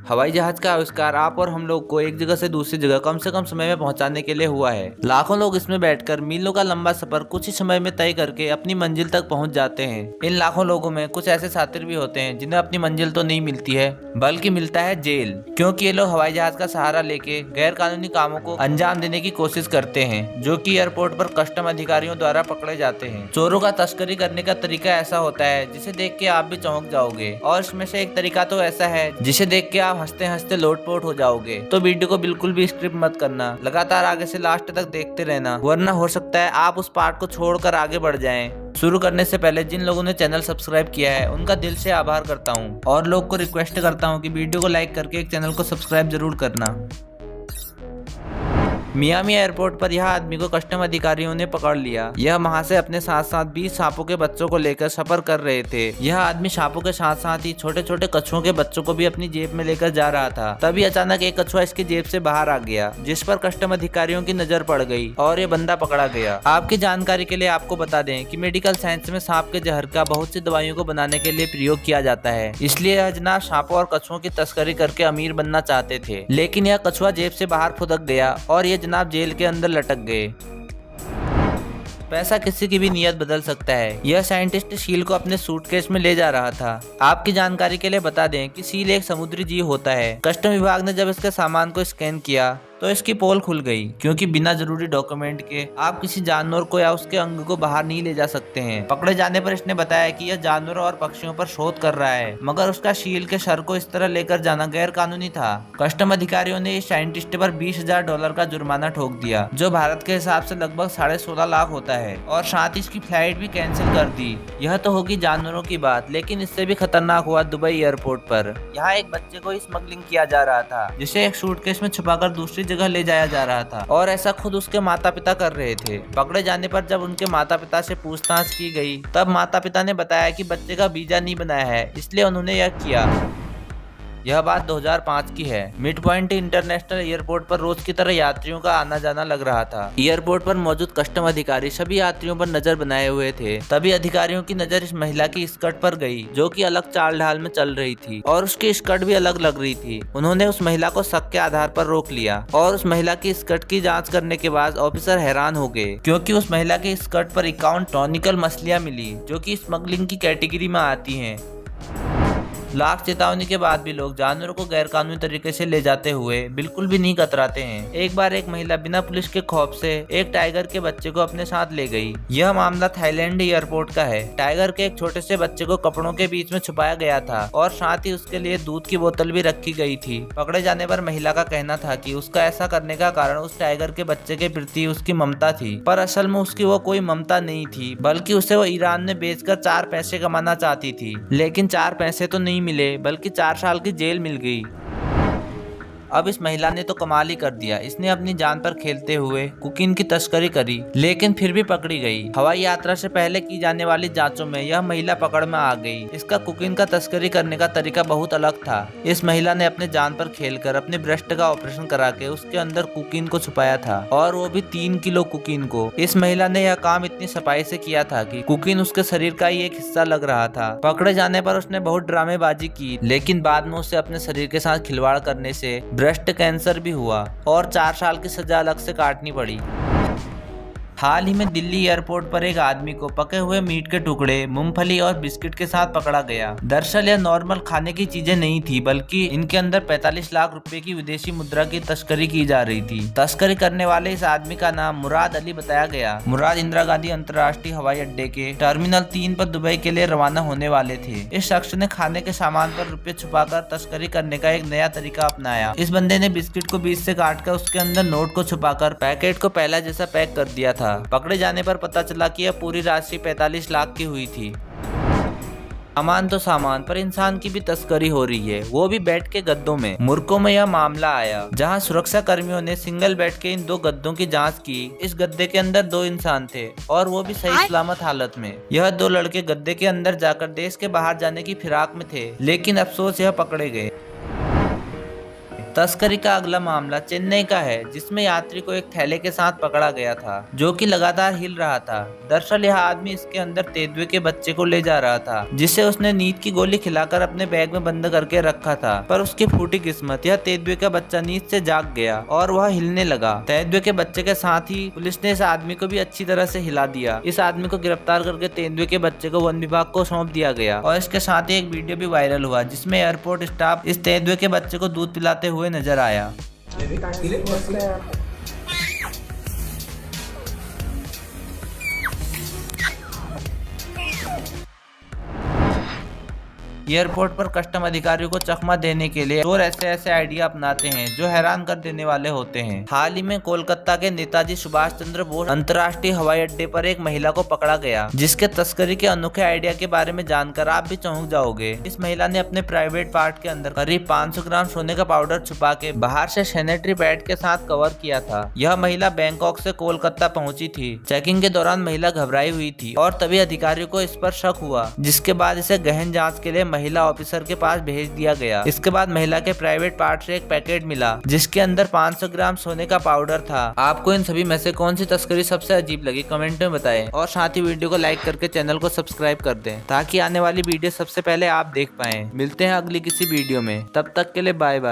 हवाई जहाज का आविष्कार आप और हम लोग को एक जगह से दूसरी जगह कम से कम समय में पहुंचाने के लिए हुआ है। लाखों लोग इसमें बैठकर मीलों का लंबा सफर कुछ ही समय में तय करके अपनी मंजिल तक पहुंच जाते हैं। इन लाखों लोगों में कुछ ऐसे साथी भी होते हैं जिन्हें अपनी मंजिल तो नहीं मिलती है बल्कि मिलता है जेल, क्योंकि ये लोग हवाई जहाज का सहारा लेके गैर कानूनी कामों को अंजाम देने की कोशिश करते हैं, जो कि एयरपोर्ट पर कस्टम अधिकारियों द्वारा पकड़े जाते हैं। चोरों का तस्करी करने का तरीका ऐसा होता है जिसे देख के आप भी चौंक जाओगे, और इसमें से एक तरीका तो ऐसा है जिसे देख के आप हंसते हंसते लोटपोट हो जाओगे। तो वीडियो को बिल्कुल भी स्किप मत करना, लगातार आगे से लास्ट तक देखते रहना, वरना हो सकता है आप उस पार्ट को छोड़कर आगे बढ़ जाएं। शुरू करने से पहले जिन लोगों ने चैनल सब्सक्राइब किया है उनका दिल से आभार करता हूं, और लोग को रिक्वेस्ट करता हूं कि वीडियो को लाइक करके एक चैनल को सब्सक्राइब जरूर करना। मियामी एयरपोर्ट पर यह आदमी को कस्टम अधिकारियों ने पकड़ लिया। यह वहां से अपने साथ साथ 20 सांपों के बच्चों को लेकर सफर कर रहे थे। यह आदमी सांपों के साथ साथ ही छोटे छोटे कछुओं के बच्चों को भी अपनी जेब में लेकर जा रहा था। तभी अचानक एक कछुआ इसकी जेब से बाहर आ गया, जिस पर कस्टम अधिकारियों की नजर पड़ गई और ये बंदा पकड़ा गया। आपकी जानकारी के लिए आपको बता दें कि मेडिकल साइंस में सांप के जहर का बहुत सी दवाइयों को बनाने के लिए प्रयोग किया जाता है। इसलिए यह जनाब सांपों और कछुओं की तस्करी करके अमीर बनना चाहते थे, लेकिन यह कछुआ जेब से बाहर फुदक गया और ये जनाब जेल के अंदर लटक गए। पैसा किसी की भी नियत बदल सकता है। यह साइंटिस्ट सील को अपने सूटकेस में ले जा रहा था। आपकी जानकारी के लिए बता दें कि सील एक समुद्री जीव होता है। कस्टम विभाग ने जब इसके सामान को स्कैन किया तो इसकी पोल खुल गई, क्योंकि बिना जरूरी डॉक्यूमेंट के आप किसी जानवर को या उसके अंग को बाहर नहीं ले जा सकते हैं। पकड़े जाने पर इसने बताया कि यह जानवरों और पक्षियों पर शोध कर रहा है, मगर उसका शील के सर को इस तरह लेकर जाना गैर कानूनी था। कस्टम अधिकारियों ने इस साइंटिस्ट पर $20,000 का जुर्माना ठोक दिया, जो भारत के हिसाब से लगभग 16.5 लाख होता है, और साथ ही इसकी फ्लाइट भी कैंसिल कर दी। यह तो होगी जानवरों की बात, लेकिन इससे भी खतरनाक हुआ दुबई एयरपोर्ट पर। यहाँ एक बच्चे को स्मगलिंग किया जा रहा था, जिसे एक सूटकेस में छुपाकर दूसरी जगह ले जाया जा रहा था, और ऐसा खुद उसके माता पिता कर रहे थे। पकड़े जाने पर जब उनके माता पिता से पूछताछ की गई, तब माता पिता ने बताया कि बच्चे का वीजा नहीं बनाया है, इसलिए उन्होंने यह किया। यह बात 2005 की है। मिड पॉइंट इंटरनेशनल एयरपोर्ट पर रोज की तरह यात्रियों का आना जाना लग रहा था। एयरपोर्ट पर मौजूद कस्टम अधिकारी सभी यात्रियों पर नजर बनाए हुए थे। तभी अधिकारियों की नजर इस महिला की स्कर्ट पर गई, जो कि अलग चाल ढाल में चल रही थी, और उसकी स्कर्ट भी अलग लग रही थी। उन्होंने उस महिला को शक के आधार पर रोक लिया, और उस महिला की स्कर्ट की जाँच करने के बाद ऑफिसर हैरान हो गए, क्योंकि उस महिला की स्कर्ट पर 51 टॉनिकल मछलियाँ मिली, जो की स्मगलिंग की कैटेगरी में आती है। लाख चेतावनी के बाद भी लोग जानवरों को गैरकानूनी तरीके से ले जाते हुए बिल्कुल भी नहीं कतराते हैं। एक बार एक महिला बिना पुलिस के खौफ से एक टाइगर के बच्चे को अपने साथ ले गई। यह मामला थाईलैंड एयरपोर्ट का है। टाइगर के एक छोटे से बच्चे को कपड़ों के बीच में छुपाया गया था, और साथ ही उसके लिए दूध की बोतल भी रखी गई थी। पकड़े जाने पर महिला का कहना था कि उसका ऐसा करने का कारण उस टाइगर के बच्चे के प्रति उसकी ममता थी, पर असल में उसकी वो कोई ममता नहीं थी, बल्कि उसे वो ईरान में बेचकर 4 पैसे कमाना चाहती थी। लेकिन 4 पैसे तो नहीं मिले, बल्कि 4 साल की जेल मिल गई। अब इस महिला ने तो कमाल ही कर दिया। इसने अपनी जान पर खेलते हुए कोकीन की तस्करी करी, लेकिन फिर भी पकड़ी गई। हवाई यात्रा से पहले की जाने वाली जांचों में यह महिला पकड़ में आ गई। इसका कोकीन का तस्करी करने का तरीका बहुत अलग था। इस महिला ने अपने जान पर खेलकर अपने ब्रेस्ट का ऑपरेशन करा के उसके अंदर कोकीन को छुपाया था, और वो भी 3 किलो कोकीन को। इस महिला ने यह काम इतनी सफाई से किया था कि कोकीन उसके शरीर का ही एक हिस्सा लग रहा था। पकड़े जाने पर उसने बहुत ड्रामेबाजी की, लेकिन बाद में उसे अपने शरीर के साथ खिलवाड़ करने से ब्रेस्ट कैंसर भी हुआ, और 4 साल की सजा अलग से काटनी पड़ी। हाल ही में दिल्ली एयरपोर्ट पर एक आदमी को पके हुए मीट के टुकड़े, मूंगफली और बिस्किट के साथ पकड़ा गया। दरअसल यह नॉर्मल खाने की चीजें नहीं थी, बल्कि इनके अंदर 45 लाख रुपए की विदेशी मुद्रा की तस्करी की जा रही थी। तस्करी करने वाले इस आदमी का नाम मुराद अली बताया गया। मुराद इंदिरा गांधी अंतर्राष्ट्रीय हवाई अड्डे के टर्मिनल 3 पर दुबई के लिए रवाना होने वाले थे। इस शख्स ने खाने के सामान पर रुपए छुपाकर तस्करी करने का एक नया तरीका अपनाया। इस बंदे ने बिस्किट को बीच से काटकर उसके अंदर नोट को छुपाकर पैकेट को पहला जैसा पैक कर दिया था। पकड़े जाने पर पता चला कि यह पूरी राशि 45 लाख की हुई थी। सामान तो सामान, पर इंसान की भी तस्करी हो रही है, वो भी बेड के गद्दों में। मुर्को में यह मामला आया, जहां सुरक्षा कर्मियों ने सिंगल बेड के इन 2 गद्दों की जांच की। इस गद्दे के अंदर 2 इंसान थे, और वो भी सही सलामत हालत में। यह 2 लड़के गद्दे के अंदर जाकर देश के बाहर जाने की फिराक में थे, लेकिन अफसोस यह पकड़े गए। तस्करी का अगला मामला चेन्नई का है, जिसमें यात्री को एक थैले के साथ पकड़ा गया था जो कि लगातार हिल रहा था। दरअसल यह आदमी इसके अंदर तेंदुए के बच्चे को ले जा रहा था, जिसे उसने नींद की गोली खिलाकर अपने बैग में बंद करके रखा था। पर उसकी फूटी किस्मत, यह तेंदुए का बच्चा नींद से जाग गया और वह हिलने लगा। तेंदुए के बच्चे के साथ ही पुलिस ने इस आदमी को भी अच्छी तरह से हिला दिया। इस आदमी को गिरफ्तार करके तेंदुए के बच्चे को वन विभाग को सौंप दिया गया और इसके साथ ही एक वीडियो भी वायरल हुआ, जिसमें एयरपोर्ट स्टाफ इस तेंदुए के बच्चे को दूध पिलाते हुए नजर आया। एयरपोर्ट पर कस्टम अधिकारियों को चकमा देने के लिए चोर ऐसे आइडिया अपनाते हैं जो हैरान कर देने वाले होते हैं। हाल ही में कोलकाता के नेताजी सुभाष चंद्र बोस अंतर्राष्ट्रीय हवाई अड्डे पर एक महिला को पकड़ा गया, जिसके तस्करी के अनोखे आइडिया के बारे में जानकर आप भी चौंक जाओगे। इस महिला ने अपने प्राइवेट पार्ट के अंदर करीब 500 ग्राम सोने का पाउडर छुपा के बाहर से सैनिटरी पैड के साथ कवर किया था। यह महिला बैंकॉक से कोलकाता पहुंची थी। चेकिंग के दौरान महिला घबराई हुई थी और तभी अधिकारियों को इस पर शक हुआ, जिसके बाद इसे गहन जाँच के लिए महिला ऑफिसर के पास भेज दिया गया। इसके बाद महिला के प्राइवेट पार्ट से एक पैकेट मिला, जिसके अंदर 500 ग्राम सोने का पाउडर था। आपको इन सभी में से कौन सी तस्करी सबसे अजीब लगी, कमेंट में बताएं और साथ ही वीडियो को लाइक करके चैनल को सब्सक्राइब कर दें, ताकि आने वाली वीडियो सबसे पहले आप देख पाएं। मिलते हैं अगली किसी वीडियो में, तब तक के लिए बाय बाय।